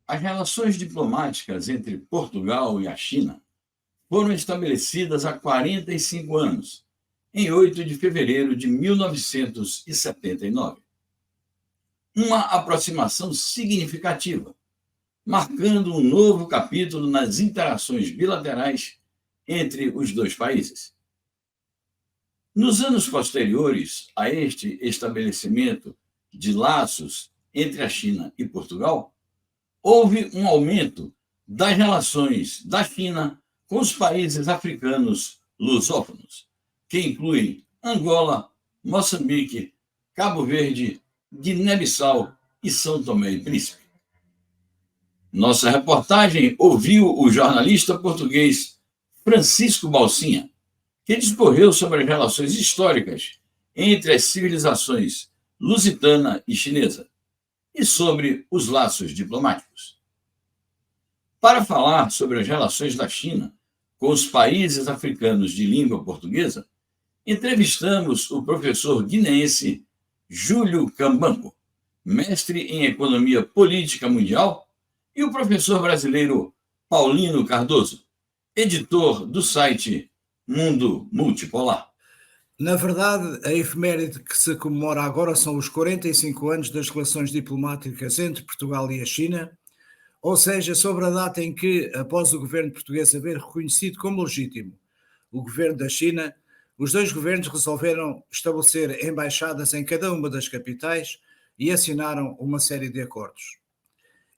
As relações diplomáticas entre Portugal e a China foram estabelecidas há 45 anos, em 8 de fevereiro de 1979. Uma aproximação significativa, marcando um novo capítulo nas interações bilaterais entre os dois países. Nos anos posteriores a este estabelecimento de laços entre a China e Portugal, houve um aumento das relações da China com os países africanos lusófonos, que incluem Angola, Moçambique, Cabo Verde, Guiné-Bissau e São Tomé e Príncipe. Nossa reportagem ouviu o jornalista português Francisco Balsinha, que discorreu sobre as relações históricas entre as civilizações lusitana e chinesa e sobre os laços diplomáticos. Para falar sobre as relações da China com os países africanos de língua portuguesa, entrevistamos o professor guineense Júlio Cambanco, mestre em Economia Política Mundial, e o professor brasileiro Paulino Cardoso, editor do site Mundo Multipolar. Na verdade, a efeméride que se comemora agora são os 45 anos das relações diplomáticas entre Portugal e a China, ou seja, sobre a data em que, após o governo português haver reconhecido como legítimo o governo da China, os dois governos resolveram estabelecer embaixadas em cada uma das capitais e assinaram uma série de acordos.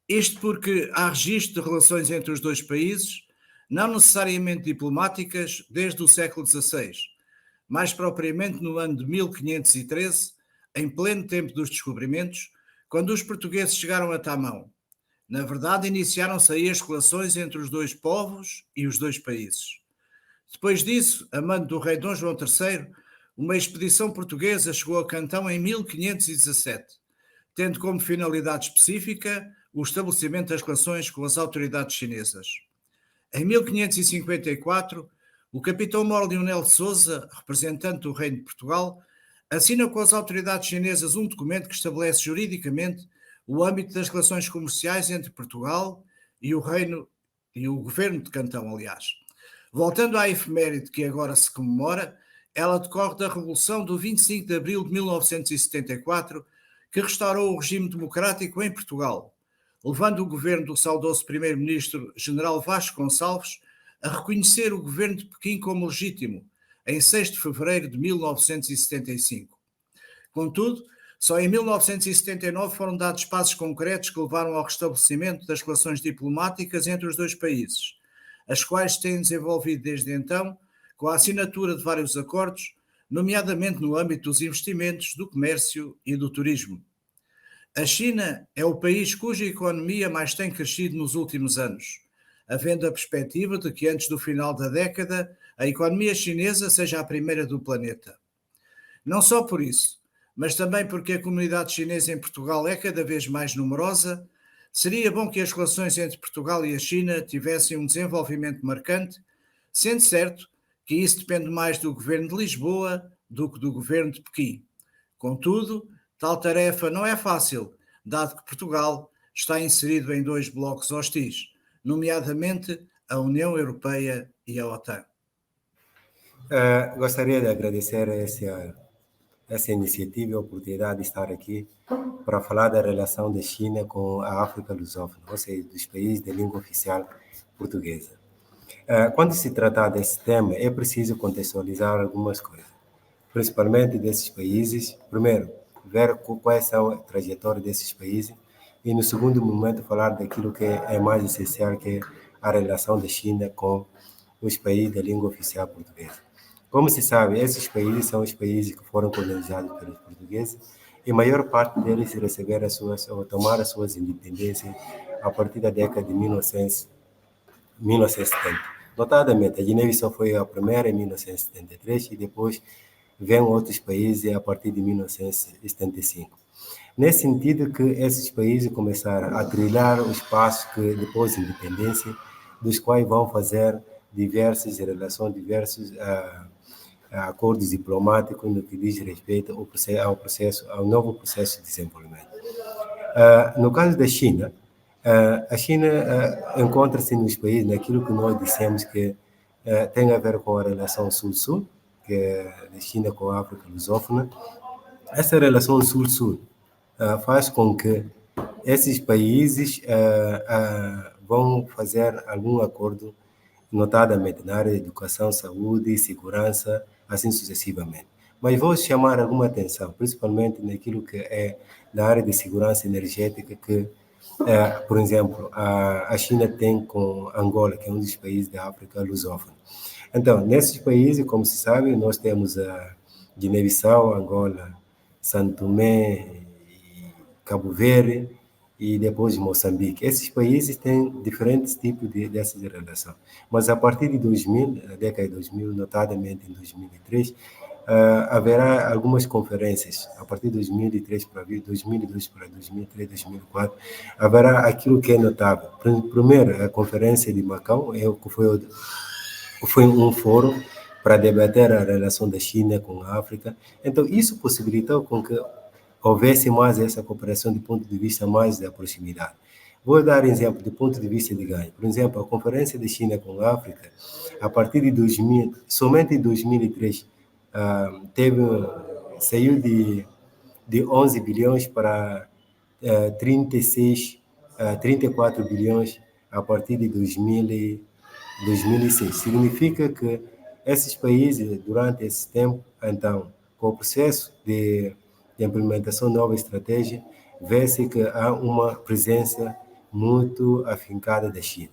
Isto porque há registro de relações entre os dois países, não necessariamente diplomáticas, desde o século XVI, mais propriamente no ano de 1513, em pleno tempo dos descobrimentos, quando os portugueses chegaram a Tamão. Na verdade, iniciaram-se aí as relações entre os dois povos e os dois países. Depois disso, a mando do rei Dom João III, uma expedição portuguesa chegou a Cantão em 1517, tendo como finalidade específica o estabelecimento das relações com as autoridades chinesas. Em 1554, o capitão-mor Leonel de Sousa, representante do Reino de Portugal, assina com as autoridades chinesas um documento que estabelece juridicamente o âmbito das relações comerciais entre Portugal e o Reino e o Governo de Cantão, aliás. Voltando à efeméride que agora se comemora, ela decorre da Revolução do 25 de abril de 1974, que restaurou o regime democrático em Portugal, levando o governo do saudoso primeiro-ministro General Vasco Gonçalves a reconhecer o governo de Pequim como legítimo, em 6 de fevereiro de 1975. Contudo, só em 1979 foram dados passos concretos que levaram ao restabelecimento das relações diplomáticas entre os dois países, as quais se têm desenvolvido desde então com a assinatura de vários acordos, nomeadamente no âmbito dos investimentos, do comércio e do turismo. A China é o país cuja economia mais tem crescido nos últimos anos, havendo a perspectiva de que antes do final da década a economia chinesa seja a primeira do planeta. Não só por isso, mas também porque a comunidade chinesa em Portugal é cada vez mais numerosa, seria bom que as relações entre Portugal e a China tivessem um desenvolvimento marcante, sendo certo que isso depende mais do governo de Lisboa do que do governo de Pequim. Contudo, tal tarefa não é fácil, dado que Portugal está inserido em dois blocos hostis, nomeadamente a União Europeia e a OTAN. Gostaria de agradecer essa iniciativa e a oportunidade de estar aqui para falar da relação da China com a África lusófona, ou seja, dos países de língua oficial portuguesa. Quando se trata desse tema, é preciso contextualizar algumas coisas, principalmente desses países. Primeiro, ver quais são a trajetória desses países e, no segundo momento, falar daquilo que é mais essencial, que é a relação da China com os países da língua oficial portuguesa. Como se sabe, esses países são os países que foram colonizados pelos portugueses e a maior parte deles receberam ou tomaram as suas independências a partir da década de 1970. Notadamente, a Guiné-Bissau foi a primeira em 1973 e depois vêm outros países a partir de 1975. Nesse sentido que esses países começaram a trilhar os passos que depois da independência, dos quais vão fazer diversas relações, diversos acordos diplomáticos no que diz respeito ao novo processo de desenvolvimento. No caso da China, A China encontra-se nos países, naquilo que nós dissemos que tem a ver com a relação Sul-Sul, que é da China com a África lusófona. Essa relação Sul-Sul faz com que esses países vão fazer algum acordo, notadamente na área de educação, saúde, segurança, assim sucessivamente. Mas vou chamar alguma atenção, principalmente naquilo que é da área de segurança energética, que, por exemplo, a China tem com Angola, que é um dos países da África lusófona. Então, nesses países, como se sabe, nós temos a Guiné-Bissau, Angola, São Tomé, Cabo Verde e depois Moçambique. Esses países têm diferentes tipos dessas relações. Mas a partir de 2000, na década de 2000, notadamente em 2003, haverá algumas conferências, a partir de 2003 para 2002 para 2003, 2004, haverá aquilo que é notável. Primeiro, a conferência de Macau, foi um fórum para debater a relação da China com a África. Então, isso possibilitou com que houvesse mais essa cooperação do ponto de vista mais da proximidade. Vou dar exemplo do ponto de vista de ganho. Por exemplo, a conferência da China com a África, a partir de 2000, somente em 2003, saiu de 11 bilhões para 34 bilhões a partir de 2006. Significa que esses países, durante esse tempo, então, com o processo de implementação de nova estratégia, vê-se que há uma presença muito afincada da China.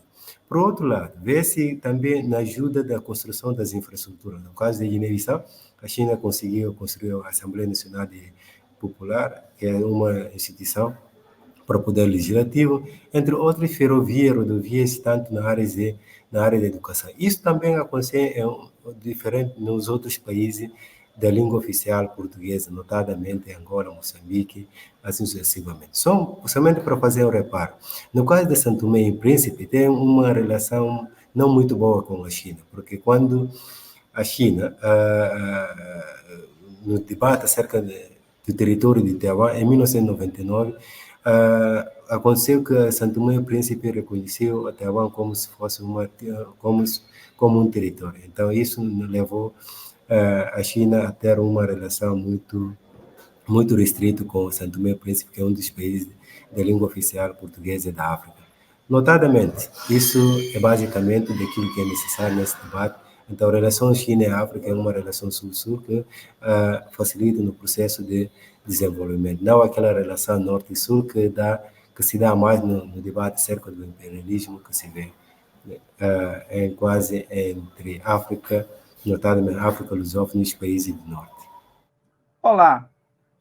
Por outro lado, vê-se também na ajuda da construção das infraestruturas. No caso da Guiné-Bissau, a China conseguiu construir a Assembleia Nacional Popular, que é uma instituição para o poder legislativo, entre outras ferrovias, rodovias, tanto na área da educação. Isso também acontece diferente nos outros países da língua oficial portuguesa, notadamente Angola, Moçambique, assim sucessivamente. Somente para fazer um reparo. No caso de São Tomé e Príncipe, tem uma relação não muito boa com a China, porque a China, no debate acerca do território de Taiwan, em 1999, aconteceu que São Tomé e Príncipe reconheceu a Taiwan como se fosse como um território. Então, isso levou a China a ter uma relação muito, muito restrita com São Tomé e Príncipe, que é um dos países da língua oficial portuguesa da África. Notadamente, isso é basicamente daquilo que é necessário nesse debate. Então, a relação China e África é uma relação sul-sul que facilita no processo de desenvolvimento. Não aquela relação norte e sul que se dá mais no debate acerca do imperialismo que se vê quase entre África, notadamente África lusófona e os países do norte. Olá,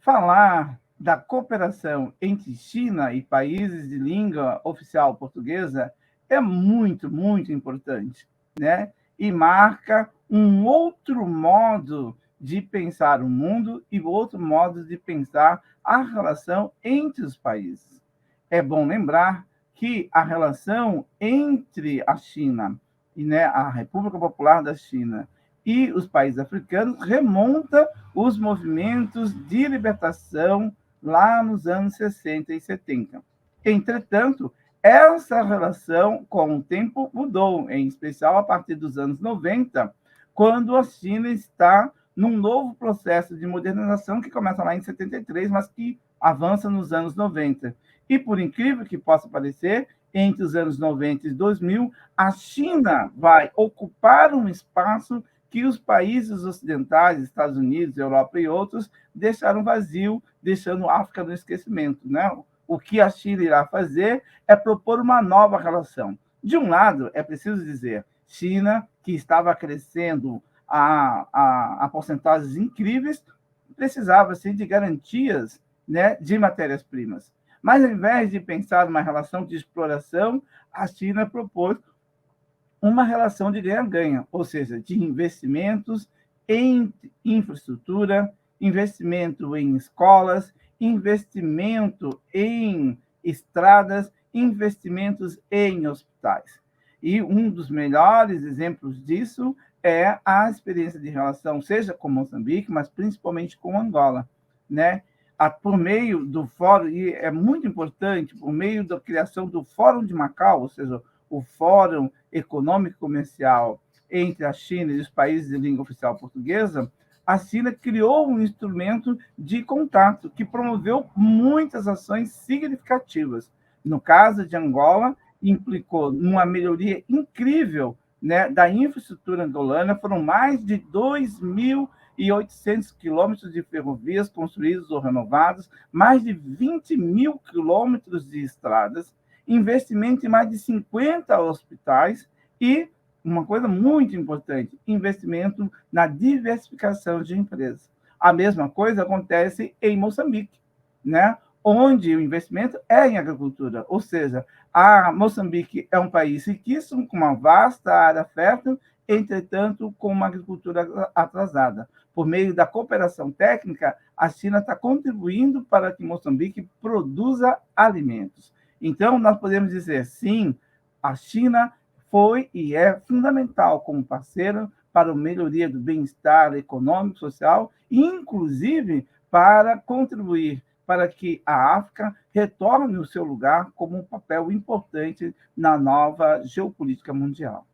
falar da cooperação entre China e países de língua oficial portuguesa é muito, muito importante, né? E marca um outro modo de pensar o mundo e outro modo de pensar a relação entre os países. É bom lembrar que a relação entre a China e a República Popular da China e os países africanos remonta os movimentos de libertação lá nos anos 60 e 70. Entretanto, essa relação, com o tempo, mudou, em especial a partir dos anos 90, quando a China está num novo processo de modernização que começa lá em 73, mas que avança nos anos 90. E, por incrível que possa parecer, entre os anos 90 e 2000, a China vai ocupar um espaço que os países ocidentais, Estados Unidos, Europa e outros, deixaram vazio, deixando a África no esquecimento, né? O que a China irá fazer é propor uma nova relação. De um lado, é preciso dizer, China, que estava crescendo a porcentagens incríveis, precisava sim de garantias, né, de matérias-primas. Mas, ao invés de pensar numa relação de exploração, a China propôs uma relação de ganha-ganha, ou seja, de investimentos em infraestrutura, investimento em escolas, investimento em estradas, investimentos em hospitais. E um dos melhores exemplos disso é a experiência de relação, seja com Moçambique, mas principalmente com Angola, né? por meio do Fórum, e é muito importante, por meio da criação do Fórum de Macau, ou seja, o Fórum Econômico e Comercial entre a China e os países de língua oficial portuguesa, a China criou um instrumento de contato que promoveu muitas ações significativas. No caso de Angola, implicou numa melhoria incrível, né, da infraestrutura angolana. Foram mais de 2.800 quilômetros de ferrovias construídos ou renovados, mais de 20 mil quilômetros de estradas, investimento em mais de 50 hospitais e, uma coisa muito importante, investimento na diversificação de empresas. A mesma coisa acontece em Moçambique, né? Onde o investimento é em agricultura, ou seja, a Moçambique é um país riquíssimo, com uma vasta área fértil, entretanto, com uma agricultura atrasada. Por meio da cooperação técnica, a China está contribuindo para que Moçambique produza alimentos. Então, nós podemos dizer, sim, a China foi e é fundamental como parceiro para a melhoria do bem-estar econômico, social, inclusive para contribuir para que a África retorne o seu lugar como um papel importante na nova geopolítica mundial.